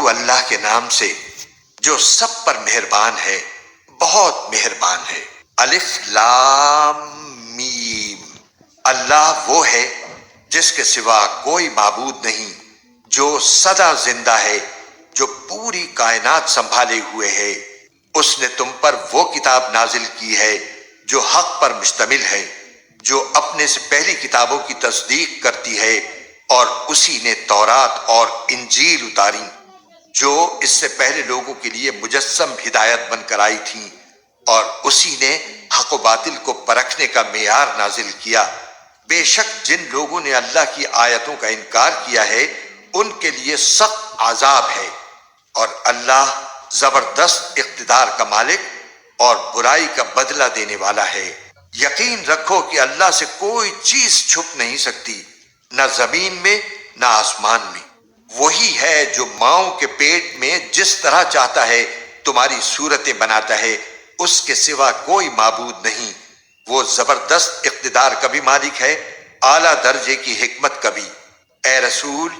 اللہ کے نام سے جو سب پر مہربان ہے، بہت مہربان ہے۔ الف لام میم۔ اللہ وہ ہے جس کے سوا کوئی معبود نہیں، جو سدا زندہ ہے، جو پوری کائنات سنبھالے ہوئے ہے۔ اس نے تم پر وہ کتاب نازل کی ہے جو حق پر مشتمل ہے، جو اپنے سے پہلی کتابوں کی تصدیق کرتی ہے، اور اسی نے تورات اور انجیل اتاری جو اس سے پہلے لوگوں کے لیے مجسم ہدایت بن کر آئی تھیں، اور اسی نے حق و باطل کو پرکھنے کا معیار نازل کیا۔ بے شک جن لوگوں نے اللہ کی آیتوں کا انکار کیا ہے ان کے لیے سخت عذاب ہے، اور اللہ زبردست اقتدار کا مالک اور برائی کا بدلہ دینے والا ہے۔ یقین رکھو کہ اللہ سے کوئی چیز چھپ نہیں سکتی، نہ زمین میں نہ آسمان میں۔ وہی ہے جو ماؤں کے پیٹ میں جس طرح چاہتا ہے تمہاری صورتیں بناتا ہے، اس کے سوا کوئی معبود نہیں۔ وہ زبردست اقتدار کا بھی مالک ہے، اعلیٰ درجے کی حکمت کا بھی۔ اے رسول،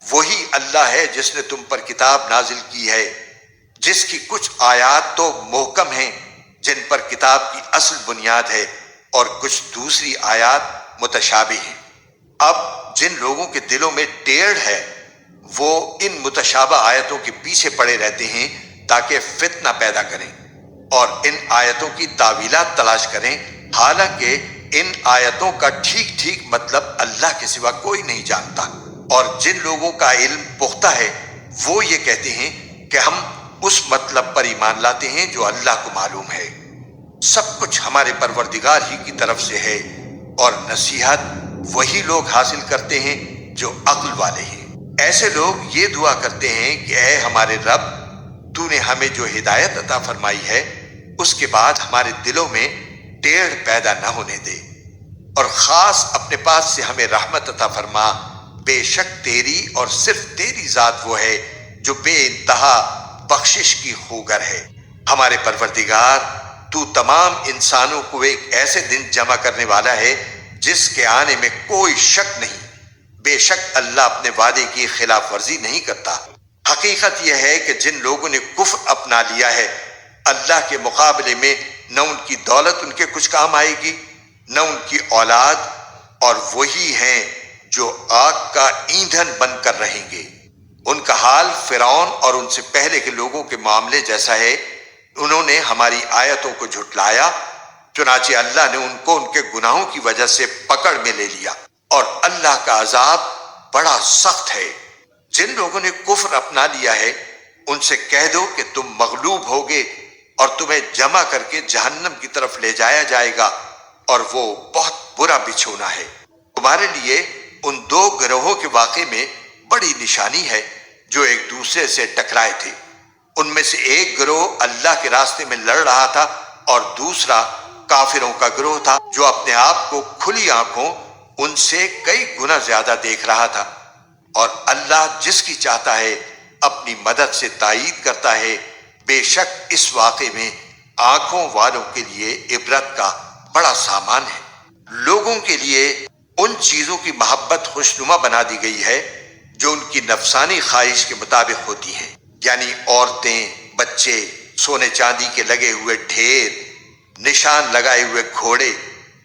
وہی اللہ ہے جس نے تم پر کتاب نازل کی ہے، جس کی کچھ آیات تو محکم ہیں جن پر کتاب کی اصل بنیاد ہے، اور کچھ دوسری آیات متشابہ ہیں۔ اب جن لوگوں کے دلوں میں ٹیڑھ ہے وہ ان متشابہ آیتوں کے پیچھے پڑے رہتے ہیں تاکہ فتنہ پیدا کریں اور ان آیتوں کی تعویلات تلاش کریں، حالانکہ ان آیتوں کا ٹھیک ٹھیک مطلب اللہ کے سوا کوئی نہیں جانتا۔ اور جن لوگوں کا علم پختہ ہے وہ یہ کہتے ہیں کہ ہم اس مطلب پر ایمان لاتے ہیں جو اللہ کو معلوم ہے۔ سب کچھ ہمارے پروردگار ہی کی طرف سے ہے، اور نصیحت وہی لوگ حاصل کرتے ہیں جو عقل والے ہیں۔ ایسے لوگ یہ دعا کرتے ہیں کہ اے ہمارے رب، تو نے ہمیں جو ہدایت عطا فرمائی ہے اس کے بعد ہمارے دلوں میں ٹیڑھ پیدا نہ ہونے دے، اور خاص اپنے پاس سے ہمیں رحمت عطا فرما۔ بے شک تیری اور صرف تیری ذات وہ ہے جو بے انتہا بخشش کی خوگر ہے۔ ہمارے پروردگار، تو تمام انسانوں کو ایک ایسے دن جمع کرنے والا ہے جس کے آنے میں کوئی شک نہیں۔ بے شک اللہ اپنے وعدے کی خلاف ورزی نہیں کرتا۔ حقیقت یہ ہے کہ جن لوگوں نے کفر اپنا لیا ہے، اللہ کے مقابلے میں نہ ان کی دولت ان کے کچھ کام آئے گی، نہ ان کی اولاد، اور وہی ہیں جو آگ کا ایندھن بن کر رہیں گے۔ ان کا حال فرعون اور ان سے پہلے کے لوگوں کے معاملے جیسا ہے۔ انہوں نے ہماری آیتوں کو جھٹلایا، چنانچہ اللہ نے ان کو ان کے گناہوں کی وجہ سے پکڑ میں لے لیا، اور اللہ کا عذاب بڑا سخت ہے۔ جن لوگوں نے کفر اپنا لیا ہے ان سے کہہ دو کہ تم مغلوب ہوگے اور تمہیں جمع کر کے جہنم کی طرف لے جایا جائے گا، اور وہ بہت برا بچھونا ہے۔ تمہارے لیے ان دو گروہوں کے واقعے میں بڑی نشانی ہے جو ایک دوسرے سے ٹکرائے تھے۔ ان میں سے ایک گروہ اللہ کے راستے میں لڑ رہا تھا، اور دوسرا کافروں کا گروہ تھا جو اپنے آپ کو کھلی آنکھوں ان سے کئی گنا زیادہ دیکھ رہا تھا۔ اور اللہ جس کی چاہتا ہے اپنی مدد سے تائید کرتا ہے۔ بے شک اس واقعے میں آنکھوں والوں کے لیے عبرت کا بڑا سامان ہے۔ لوگوں کے لیے ان چیزوں کی محبت خوشنما بنا دی گئی ہے جو ان کی نفسانی خواہش کے مطابق ہوتی ہیں، یعنی عورتیں، بچے، سونے چاندی کے لگے ہوئے ڈھیر، نشان لگائے ہوئے گھوڑے،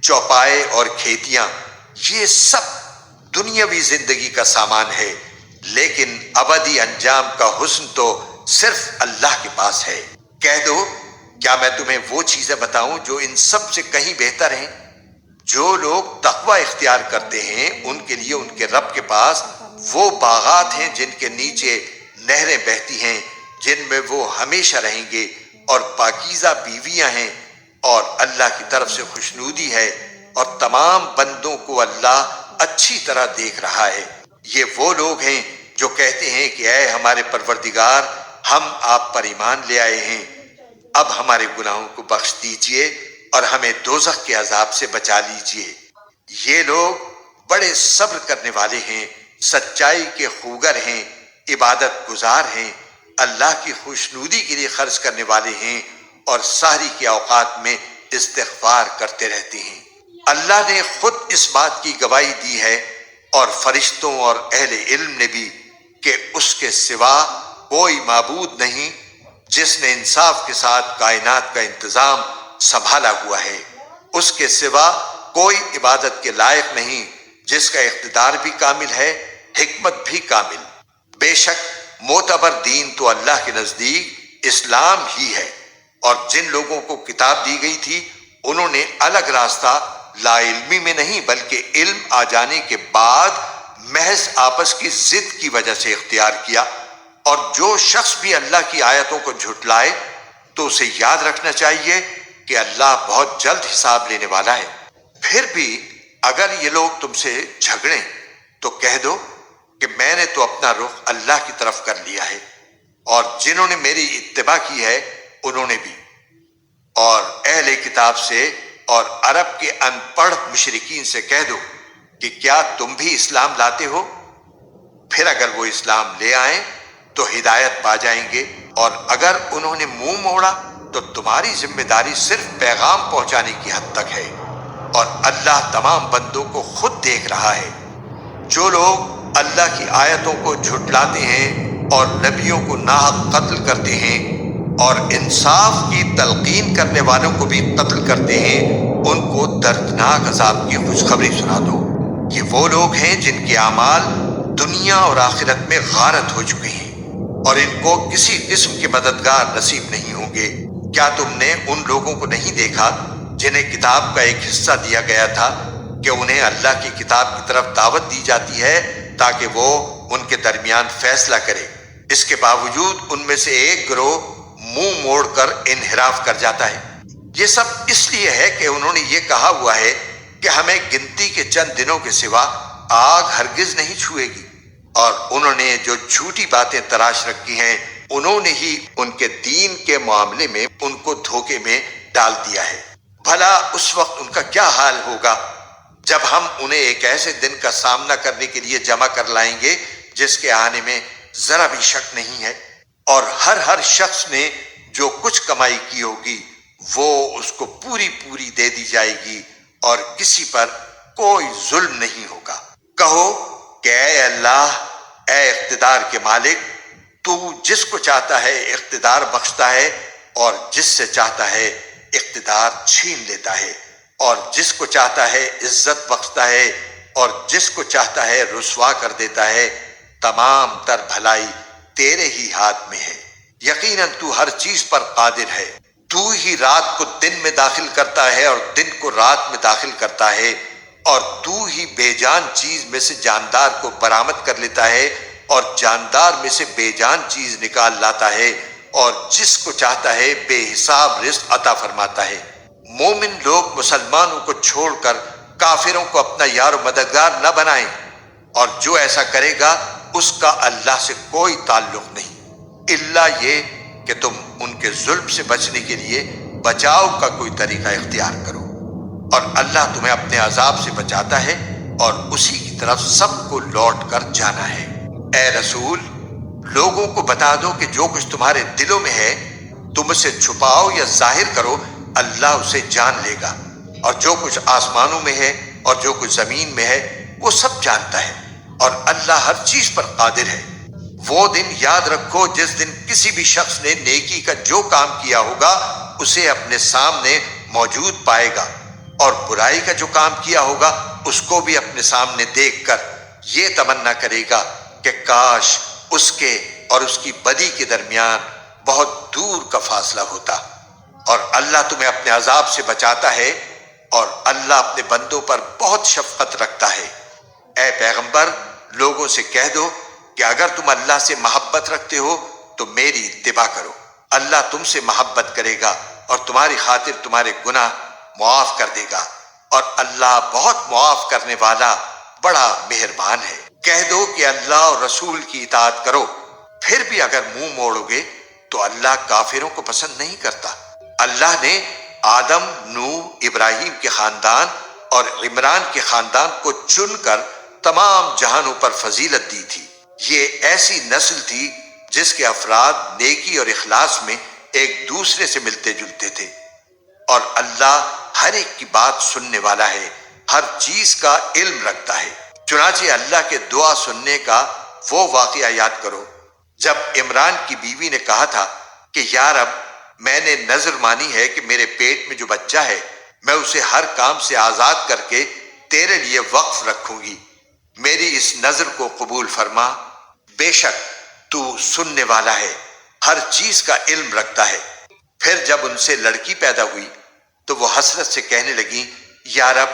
چوپائے اور کھیتیاں۔ یہ سب دنیاوی زندگی کا سامان ہے، لیکن ابدی انجام کا حسن تو صرف اللہ کے پاس ہے۔ کہہ دو، کیا میں تمہیں وہ چیزیں بتاؤں جو ان سب سے کہیں بہتر ہیں؟ جو لوگ تقوی اختیار کرتے ہیں ان کے لیے ان کے رب کے پاس وہ باغات ہیں جن کے نیچے نہریں بہتی ہیں، جن میں وہ ہمیشہ رہیں گے، اور پاکیزہ بیویاں ہیں، اور اللہ کی طرف سے خوشنودی ہے، اور تمام بندوں کو اللہ اچھی طرح دیکھ رہا ہے۔ یہ وہ لوگ ہیں جو کہتے ہیں کہ اے ہمارے پروردگار، ہم آپ پر ایمان لے آئے ہیں، اب ہمارے گناہوں کو بخش دیجئے اور ہمیں دوزخ کے عذاب سے بچا لیجئے۔ یہ لوگ بڑے صبر کرنے والے ہیں، سچائی کے خوگر ہیں، عبادت گزار ہیں، اللہ کی خوشنودی کے لیے خرچ کرنے والے ہیں، اور سحری کے اوقات میں استغفار کرتے رہتے ہیں۔ اللہ نے خود اس بات کی گواہی دی ہے، اور فرشتوں اور اہل علم نے بھی، کہ اس کے سوا کوئی معبود نہیں جس نے انصاف کے ساتھ کائنات کا انتظام سنبھالا ہوا ہے، اس کے سوا کوئی عبادت کے لائق نہیں جس کا اقتدار بھی کامل ہے، حکمت بھی کامل۔ بے شک معتبر دین تو اللہ کے نزدیک اسلام ہی ہے، اور جن لوگوں کو کتاب دی گئی تھی انہوں نے الگ راستہ لا علمی میں نہیں بلکہ علم آ جانے کے بعد محض آپس کی ضد کی وجہ سے اختیار کیا۔ اور جو شخص بھی اللہ کی آیتوں کو جھٹلائے تو اسے یاد رکھنا چاہیے کہ اللہ بہت جلد حساب لینے والا ہے۔ پھر بھی اگر یہ لوگ تم سے جھگڑیں تو کہہ دو کہ میں نے تو اپنا رخ اللہ کی طرف کر لیا ہے، اور جنہوں نے میری اتباع کی ہے انہوں نے بھی۔ اور اہل کتاب سے اور عرب کے ان پڑھ مشرکین سے کہہ دو کہ کیا تم بھی اسلام لاتے ہو؟ پھر اگر وہ اسلام لے آئیں تو ہدایت پا جائیں گے، اور اگر انہوں نے منہ موڑا تو تمہاری ذمہ داری صرف پیغام پہنچانے کی حد تک ہے، اور اللہ تمام بندوں کو خود دیکھ رہا ہے۔ جو لوگ اللہ کی آیتوں کو جھٹلاتے ہیں اور نبیوں کو ناحق قتل کرتے ہیں اور انصاف کی تلقین کرنے والوں کو بھی قتل کرتے ہیں، ان کو دردناک عذاب کی خوشخبری سنا دو۔ یہ وہ لوگ ہیں جن کے اعمال دنیا اور آخرت میں غارت ہو چکے ہیں، اور ان کو کسی قسم کے مددگار نصیب نہیں ہوں گے۔ کیا تم نے ان لوگوں کو نہیں دیکھا جنہیں کتاب کا ایک حصہ دیا گیا تھا کہ انہیں اللہ کی کتاب کی طرف دعوت دی جاتی ہے تاکہ وہ ان کے درمیان فیصلہ کرے؟ اس کے باوجود ان میں سے ایک گروہ منہ موڑ کر انحراف کر جاتا ہے۔ یہ سب اس لیے ہے کہ انہوں نے یہ کہا ہوا ہے کہ ہمیں گنتی کے چند دنوں کے سوا آگ ہرگز نہیں چھوئے گی، اور انہوں نے جو جھوٹی باتیں تراش رکھی ہیں انہوں نے ہی ان کے دین کے معاملے میں ان کو دھوکے میں ڈال دیا ہے۔ بھلا اس وقت ان کا کیا حال ہوگا جب ہم انہیں ایک ایسے دن کا سامنا کرنے کے لیے جمع کر لائیں گے جس کے آنے میں ذرا بھی شک نہیں ہے، اور ہر شخص نے جو کچھ کمائی کی ہوگی وہ اس کو پوری پوری دے دی جائے گی، اور کسی پر کوئی ظلم نہیں ہوگا۔ کہو کہ اے اللہ، اے اقتدار کے مالک، تو جس کو چاہتا ہے اقتدار بخشتا ہے، اور جس سے چاہتا ہے اقتدار چھین لیتا ہے، اور جس کو چاہتا ہے عزت بخشتا ہے، اور جس کو چاہتا ہے رسوا کر دیتا ہے۔ تمام تر بھلائی تیرے ہی ہاتھ میں ہے، یقیناً تو ہر چیز پر قادر ہے۔ تو ہی رات کو دن میں داخل کرتا ہے اور دن کو رات میں داخل کرتا ہے، اور تو ہی بے جان چیز میں سے جاندار کو برآمد کر لیتا ہے اور جاندار میں سے بے جان چیز نکال لاتا ہے، اور جس کو چاہتا ہے بے حساب رزق عطا فرماتا ہے۔ مومن لوگ مسلمانوں کو چھوڑ کر کافروں کو اپنا یار و مددگار نہ بنائیں، اور جو ایسا کرے گا اس کا اللہ سے کوئی تعلق نہیں، الا یہ کہ تم ان کے ظلم سے بچنے کے لیے بچاؤ کا کوئی طریقہ اختیار کرو، اور اللہ تمہیں اپنے عذاب سے بچاتا ہے اور اسی کی طرف سب کو لوٹ کر جانا ہے۔ اے رسول، لوگوں کو بتا دو کہ جو کچھ تمہارے دلوں میں ہے تم اسے چھپاؤ یا ظاہر کرو، اللہ اسے جان لے گا، اور جو کچھ آسمانوں میں ہے اور جو کچھ زمین میں ہے وہ سب جانتا ہے، اور اللہ ہر چیز پر قادر ہے۔ وہ دن یاد رکھو جس دن کسی بھی شخص نے نیکی کا جو کام کیا ہوگا اسے اپنے سامنے موجود پائے گا، اور برائی کا جو کام کیا ہوگا اس کو بھی اپنے سامنے دیکھ کر یہ تمنا کرے گا کہ کاش اس کے اور اس کی بدی کے درمیان بہت دور کا فاصلہ ہوتا۔ اور اللہ تمہیں اپنے عذاب سے بچاتا ہے، اور اللہ اپنے بندوں پر بہت شفقت رکھتا ہے۔ اے پیغمبر، لوگوں سے کہہ دو کہ اگر تم اللہ سے محبت رکھتے ہو تو میری اتباع کرو، اللہ تم سے محبت کرے گا اور تمہاری خاطر تمہارے گناہ معاف کر دے گا، اور اللہ بہت معاف کرنے والا بڑا مہربان ہے۔ کہہ دو کہ اللہ اور رسول کی اطاعت کرو، پھر بھی اگر منہ موڑو گے تو اللہ کافروں کو پسند نہیں کرتا۔ اللہ نے آدم، نوح، ابراہیم کے خاندان اور عمران کے خاندان کو چن کر تمام جہانوں پر فضیلت دی تھی۔ یہ ایسی نسل تھی جس کے افراد نیکی اور اخلاص میں ایک دوسرے سے ملتے جلتے تھے، اور اللہ ہر ایک کی بات سننے والا ہے، ہر چیز کا علم رکھتا ہے۔ چنانچہ اللہ کے دعا سننے کا وہ واقعہ یاد کرو جب عمران کی بیوی نے کہا تھا کہ یا رب، میں نے نذر مانی ہے کہ میرے پیٹ میں جو بچہ ہے میں اسے ہر کام سے آزاد کر کے تیرے لیے وقف رکھوں گی، میری اس نذر کو قبول فرما، بے شک تو سننے والا ہے، ہر چیز کا علم رکھتا ہے۔ پھر جب ان سے لڑکی پیدا ہوئی تو وہ حسرت سے کہنے لگیں، یا رب،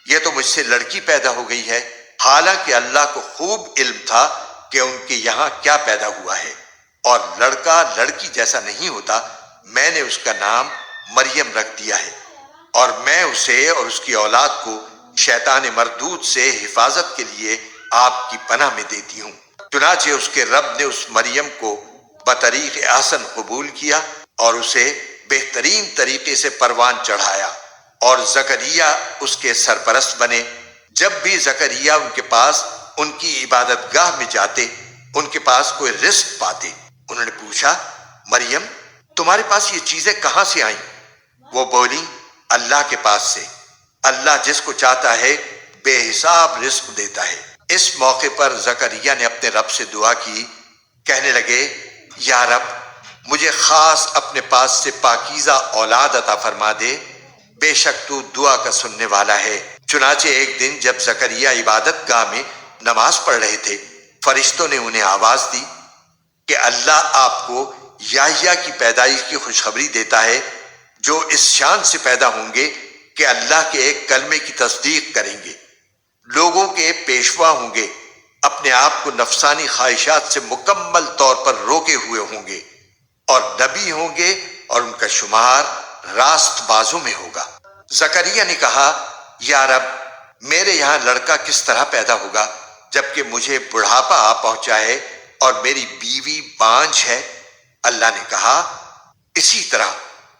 یہ تو مجھ سے لڑکی پیدا ہو گئی ہے، حالانکہ اللہ کو خوب علم تھا کہ ان کے یہاں کیا پیدا ہوا ہے، اور لڑکا لڑکی جیسا نہیں ہوتا، میں نے اس کا نام مریم رکھ دیا ہے، اور میں اسے اور اس کی اولاد کو شیطان مردود سے حفاظت کے لیے آپ کی پناہ میں دیتی ہوں۔ چنانچہ اس کے رب نے اس مریم کو بطریق احسن قبول کیا اور اسے بہترین طریقے سے پروان چڑھایا، اور زکریا اس کے سرپرست بنے۔ جب بھی زکریا ان کے پاس ان کی عبادت گاہ میں جاتے، ان کے پاس کوئی رزق پاتے۔ انہوں نے پوچھا، مریم، تمہارے پاس یہ چیزیں کہاں سے آئیں؟ وہ بولی، اللہ کے پاس سے، اللہ جس کو چاہتا ہے بے حساب رزق دیتا ہے۔ اس موقع پر زکریا نے اپنے رب سے دعا کی، کہنے لگے، یا رب، مجھے خاص اپنے پاس سے پاکیزہ اولاد عطا فرما دے، بے شک تو دعا کا سننے والا ہے۔ چنانچہ ایک دن جب زکریا عبادت گاہ میں نماز پڑھ رہے تھے، فرشتوں نے انہیں آواز دی کہ اللہ آپ کو یحییٰ کی پیدائش کی خوشخبری دیتا ہے، جو اس شان سے پیدا ہوں گے کہ اللہ کے ایک کلمے کی تصدیق کریں گے، لوگوں کے پیشوا ہوں گے، اپنے آپ کو نفسانی خواہشات سے مکمل طور پر روکے ہوئے ہوں گے، اور نبی ہوں گے، اور ان کا شمار راست بازوں میں ہوگا۔ زکریا نے کہا، یا رب، میرے یہاں لڑکا کس طرح پیدا ہوگا جبکہ مجھے بڑھاپا آ پہنچا ہے اور میری بیوی بانجھ ہے؟ اللہ نے کہا، اسی طرح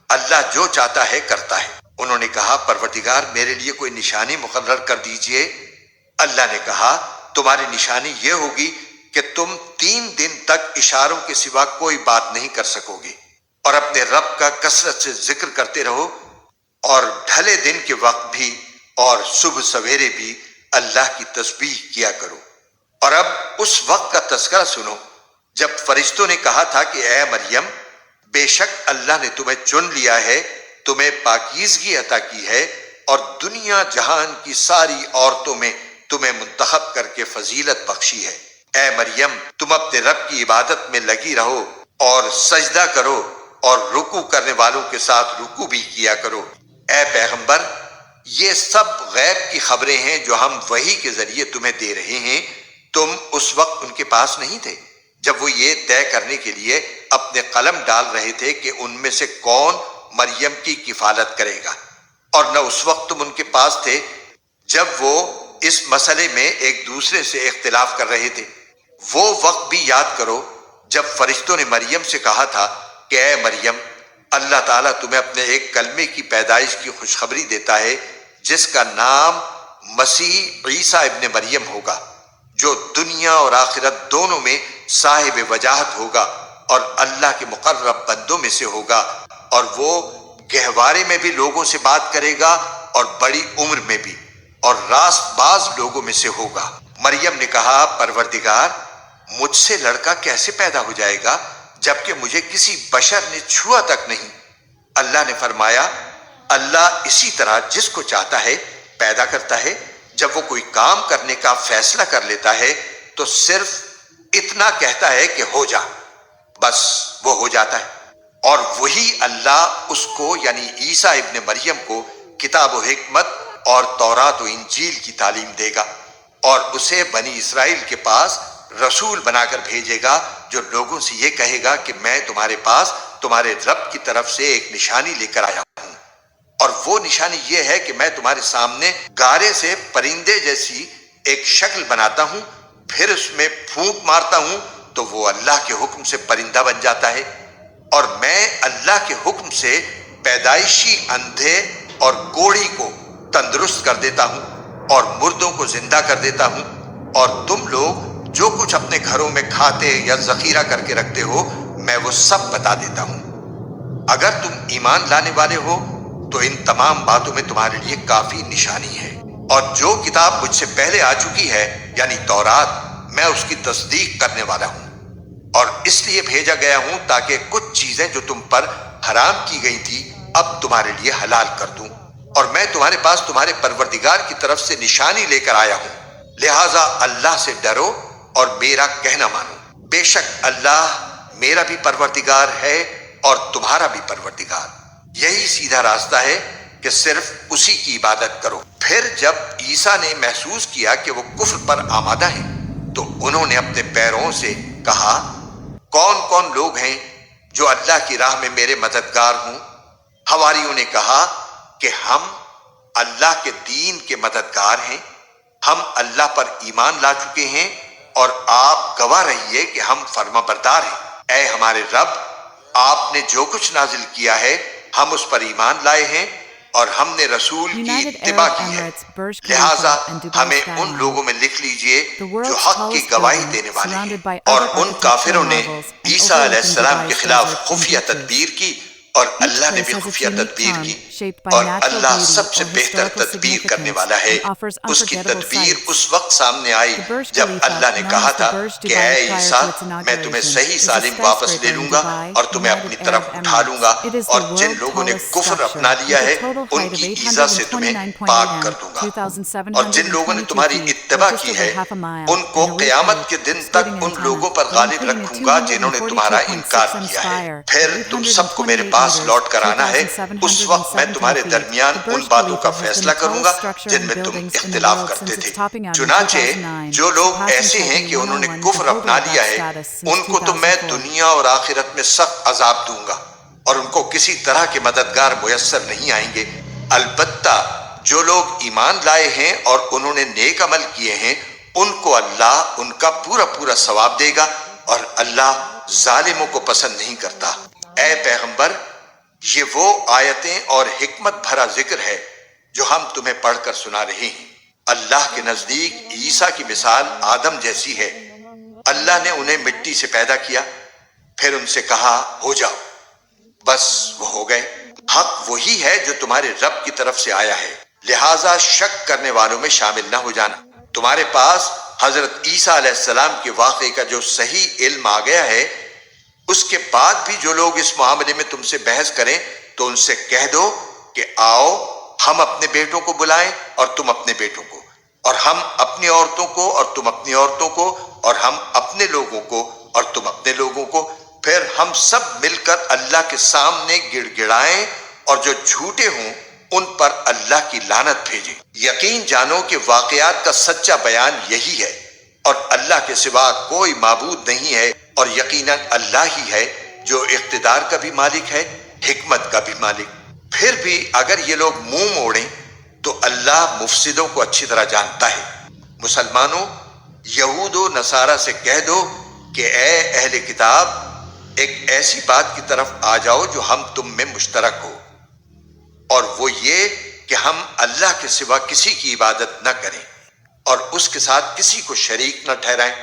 اللہ جو چاہتا ہے کرتا ہے۔ انہوں نے کہا، پروردگار، میرے لیے کوئی نشانی مقرر کر دیجئے۔ اللہ نے کہا، تمہاری نشانی یہ ہوگی کہ تم 3 دن تک اشاروں کے سوا کوئی بات نہیں کر سکو گے، اور اپنے رب کا کثرت سے ذکر کرتے رہو، اور ڈھلے دن کے وقت بھی اور صبح سویرے بھی اللہ کی تسبیح کیا کرو۔ اور اب اس وقت کا تذکرہ سنو جب فرشتوں نے کہا تھا کہ اے مریم، بے شک اللہ نے تمہیں چن لیا ہے، تمہیں پاکیزگی عطا کی ہے، اور دنیا جہان کی ساری عورتوں میں تمہیں منتخب کر کے فضیلت بخشی ہے۔ اے مریم، تم اپنے رب کی عبادت میں لگی رہو اور سجدہ کرو، اور رکوع کرنے والوں کے ساتھ رکوع بھی کیا کرو۔ اے پیغمبر، یہ سب غیب کی خبریں ہیں جو ہم وحی کے ذریعے تمہیں دے رہے ہیں، تم اس وقت ان کے پاس نہیں تھے جب وہ یہ طے کرنے کے لیے اپنے قلم ڈال رہے تھے کہ ان میں سے کون مریم کی کفالت کرے گا، اور نہ اس وقت تم ان کے پاس تھے جب وہ اس مسئلے میں ایک دوسرے سے اختلاف کر رہے تھے۔ وہ وقت بھی یاد کرو جب فرشتوں نے مریم سے کہا تھا کہ اے مریم، اللہ تعالیٰ تمہیں اپنے ایک کلمے کی پیدائش کی خوشخبری دیتا ہے جس کا نام مسیح عیسیٰ ابن مریم ہوگا، جو دنیا اور آخرت دونوں میں صاحب وجاہت ہوگا اور اللہ کے مقرب بندوں میں سے ہوگا، اور وہ گہوارے میں بھی لوگوں سے بات کرے گا اور بڑی عمر میں بھی، اور راست باز لوگوں میں سے ہوگا۔ مریم نے کہا، پروردگار، مجھ سے لڑکا کیسے پیدا ہو جائے گا جبکہ مجھے کسی بشر نے چھوا تک نہیں؟ اللہ نے فرمایا، اللہ اسی طرح جس کو چاہتا ہے پیدا کرتا ہے۔ جب وہ کوئی کام کرنے کا فیصلہ کر لیتا ہے تو صرف اتنا کہتا ہے کہ ہو جا، بس وہ ہو جاتا ہے۔ اور وہی اللہ اس کو یعنی عیسیٰ ابن مریم کو کتاب و حکمت اور تورات و انجیل کی تعلیم دے گا، اور اسے بنی اسرائیل کے پاس رسول بنا کر بھیجے گا جو لوگوں سے یہ کہے گا کہ میں تمہارے پاس تمہارے رب کی طرف سے ایک نشانی لے کر آیا ہوں، اور وہ نشانی یہ ہے کہ میں تمہارے سامنے گارے سے پرندے جیسی ایک شکل بناتا ہوں، پھر اس میں پھونک مارتا ہوں تو وہ اللہ کے حکم سے پرندہ بن جاتا ہے، اور میں اللہ کے حکم سے پیدائشی اندھے اور کوڑھی کو تندرست کر دیتا ہوں اور مردوں کو زندہ کر دیتا ہوں، اور تم لوگ جو کچھ اپنے گھروں میں کھاتے یا ذخیرہ کر کے رکھتے ہو میں وہ سب بتا دیتا ہوں۔ اگر تم ایمان لانے والے ہو تو ان تمام باتوں میں تمہارے لیے کافی نشانی ہے، اور جو کتاب مجھ سے پہلے آ چکی ہے یعنی تورات، میں اس کی تصدیق کرنے والا ہوں، اور اس لیے بھیجا گیا ہوں تاکہ کچھ چیزیں جو تم پر حرام کی گئی تھی اب تمہارے لیے حلال کر دوں، اور میں تمہارے پاس تمہارے پروردگار کی طرف سے نشانی لے کر آیا ہوں، لہٰذا اللہ سے ڈرو اور میرا کہنا مانو، بے شک اللہ میرا بھی پروردگار ہے اور تمہارا بھی پروردگار، یہی سیدھا راستہ ہے کہ صرف اسی کی عبادت کرو۔ پھر جب عیسیٰ نے محسوس کیا کہ وہ کفر پر آمادہ ہیں تو انہوں نے اپنے پیروں سے کہا، کون کون لوگ ہیں جو اللہ کی راہ میں میرے مددگار ہوں؟ حواریوں نے کہا کہ ہم اللہ کے دین کے مددگار ہیں، ہم اللہ پر ایمان لا چکے ہیں اور آپ گواہ رہیے کہ ہم فرما بردار ہیں۔ اے ہمارے رب، آپ نے جو کچھ نازل کیا ہے ہم اس پر ایمان لائے ہیں اور ہم نے رسول کی اتباع کی ہے، لہٰذا ہمیں ان لوگوں میں لکھ لیجئے جو حق کی گواہی دینے والے ہیں۔ اور ان کافروں نے عیسیٰ علیہ السلام کے خلاف خفیہ تدبیر کی اور اللہ نے بھی خفیہ تدبیر کی، اور اللہ سب سے بہتر تدبیر کرنے والا ہے۔ اس کی تدبیر اس وقت سامنے آئی جب اللہ نے کہا تھا کہ اے عیسیٰ، میں تمہیں صحیح سالم واپس لے لوں گا اور تمہیں اپنی طرف اٹھا لوں گا، اور جن لوگوں نے کفر اپنا لیا ہے ان کی ایذا سے تمہیں پاک کر دوں گا، اور جن لوگوں نے تمہاری اتباع کی ہے ان کو قیامت کے دن تک ان لوگوں پر غالب رکھوں گا جنہوں نے تمہارا انکار کیا ہے۔ پھر تم سب کو میرے پاس لوٹ کر آنا ہے، اس وقت میں تمہارے درمیان ان باتوں کا فیصلہ کروں گا جن میں تم اختلاف کرتے تھے۔ چنانچہ جو لوگ ایسے ہیں کہ انہوں نے کفر اپنا لیا ہے ان کو تو میں دنیا اور آخرت میں سخت عذاب دوں گا اور ان کو کسی طرح کے مددگار میسر نہیں آئیں گے، البتہ جو لوگ ایمان لائے ہیں اور انہوں نے نیک عمل کیے ہیں ان کو اللہ ان کا پورا پورا ثواب دے گا، اور اللہ ظالموں کو پسند نہیں کرتا۔ اے پیغمبر، یہ وہ آیتیں اور حکمت بھرا ذکر ہے جو ہم تمہیں پڑھ کر سنا رہے ہیں۔ اللہ کے نزدیک عیسیٰ کی مثال آدم جیسی ہے، اللہ نے انہیں مٹی سے پیدا کیا، پھر ان سے کہا ہو جاؤ، بس وہ ہو گئے۔ حق وہی ہے جو تمہارے رب کی طرف سے آیا ہے، لہٰذا شک کرنے والوں میں شامل نہ ہو جانا۔ تمہارے پاس حضرت عیسیٰ علیہ السلام کے واقعے کا جو صحیح علم آ گیا ہے، اس کے بعد بھی جو لوگ اس معاملے میں تم سے بحث کریں تو ان سے کہہ دو کہ آؤ ہم اپنے بیٹوں کو بلائیں اور تم اپنے بیٹوں کو، اور ہم اپنی عورتوں کو اور تم اپنی عورتوں کو، اور ہم اپنے لوگوں کو اور تم اپنے لوگوں کو، پھر ہم سب مل کر اللہ کے سامنے گڑ گڑائیں، اور جو جھوٹے ہوں ان پر اللہ کی لعنت بھیجیں۔ یقین جانو کہ واقعات کا سچا بیان یہی ہے، اور اللہ کے سوا کوئی معبود نہیں ہے، اور یقیناً اللہ ہی ہے جو اقتدار کا بھی مالک ہے، حکمت کا بھی مالک۔ پھر بھی اگر یہ لوگ منہ موڑیں تو اللہ مفسدوں کو اچھی طرح جانتا ہے۔ مسلمانوں، یہود و نصارہ سے کہہ دو کہ اے اہل کتاب، ایک ایسی بات کی طرف آ جاؤ جو ہم تم میں مشترک ہو، اور وہ یہ کہ ہم اللہ کے سوا کسی کی عبادت نہ کریں اور اس کے ساتھ کسی کو شریک نہ ٹھہرائیں،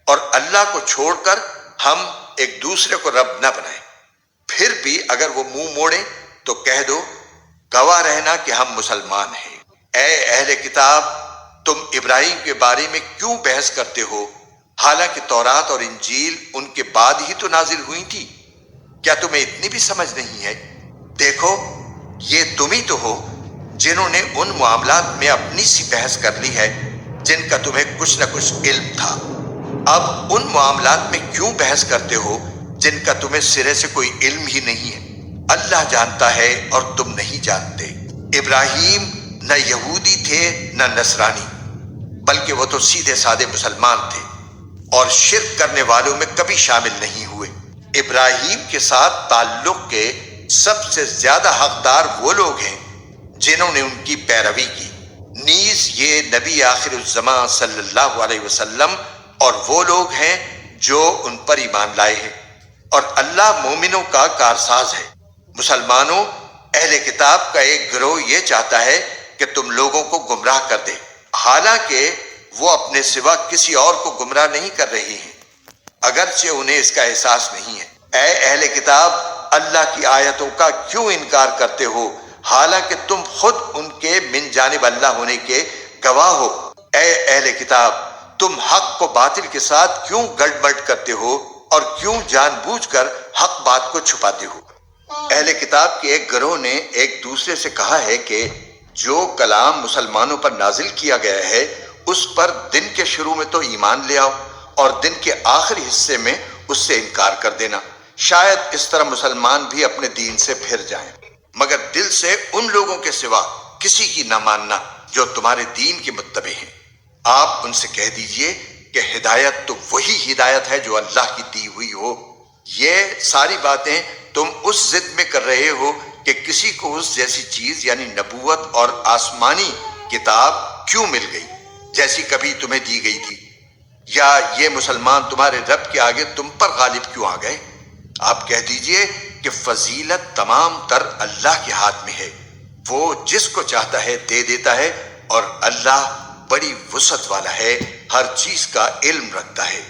اور اللہ کو چھوڑ کر ہم ایک دوسرے کو رب نہ بنائیں۔ پھر بھی اگر وہ منہ موڑیں تو کہہ دو گواہ رہنا کہ ہم مسلمان ہیں۔ اے اہل کتاب، تم ابراہیم کے بارے میں کیوں بحث کرتے ہو، حالانکہ تورات اور انجیل ان کے بعد ہی تو نازل ہوئی تھی؟ کیا تمہیں اتنی بھی سمجھ نہیں ہے؟ دیکھو، یہ تم ہی تو ہو جنہوں نے ان معاملات میں اپنی سی بحث کر لی ہے جن کا تمہیں کچھ نہ کچھ علم تھا۔ اب ان معاملات میں کیوں بحث کرتے ہو جن کا تمہیں سرے سے کوئی علم ہی نہیں ہے؟ اللہ جانتا ہے اور تم نہیں جانتے۔ ابراہیم نہ یہودی تھے نہ نصرانی، بلکہ وہ تو سیدھے سادے مسلمان تھے، اور شرک کرنے والوں میں کبھی شامل نہیں ہوئے۔ ابراہیم کے ساتھ تعلق کے سب سے زیادہ حقدار وہ لوگ ہیں جنہوں نے ان کی پیروی کی، نیز یہ نبی آخر الزمان صلی اللہ علیہ وسلم اور وہ لوگ ہیں جو ان پر ایمان لائے ہیں، اور اللہ مومنوں کا کارساز ہے۔ مسلمانوں، اہل کتاب کا ایک گروہ یہ چاہتا ہے کہ تم لوگوں کو گمراہ کر دے، حالانکہ وہ اپنے سوا کسی اور کو گمراہ نہیں کر رہے ہیں، اگرچہ انہیں اس کا احساس نہیں ہے۔ اے اہل کتاب، اللہ کی آیتوں کا کیوں انکار کرتے ہو حالانکہ تم خود ان کے من جانب اللہ ہونے کے گواہ ہو؟ اے اہل کتاب، تم حق کو باطل کے ساتھ کیوں گڑبڑ کرتے ہو؟ اور کیوں جان بوجھ کر حق بات کو چھپاتے ہو؟ اہل کتاب کے ایک گروہ نے ایک دوسرے سے کہا ہے کہ جو کلام مسلمانوں پر نازل کیا گیا ہے اس پر دن کے شروع میں تو ایمان لے آؤ اور دن کے آخری حصے میں اس سے انکار کر دینا، شاید اس طرح مسلمان بھی اپنے دین سے پھر جائیں، مگر دل سے ان لوگوں کے سوا کسی کی نہ ماننا جو تمہارے دین کے متبع ہیں۔ آپ ان سے کہہ دیجئے کہ ہدایت تو وہی ہدایت ہے جو اللہ کی دی ہوئی ہو۔ یہ ساری باتیں تم اس ضد میں کر رہے ہو کہ کسی کو اس جیسی چیز یعنی نبوت اور آسمانی کتاب کیوں مل گئی جیسی کبھی تمہیں دی گئی تھی، یا یہ مسلمان تمہارے رب کے آگے تم پر غالب کیوں آ گئے؟ آپ کہہ دیجئے کہ فضیلت تمام تر اللہ کے ہاتھ میں ہے، وہ جس کو چاہتا ہے دے دیتا ہے، اور اللہ بڑی وسعت والا ہے، ہر چیز کا علم رکھتا ہے۔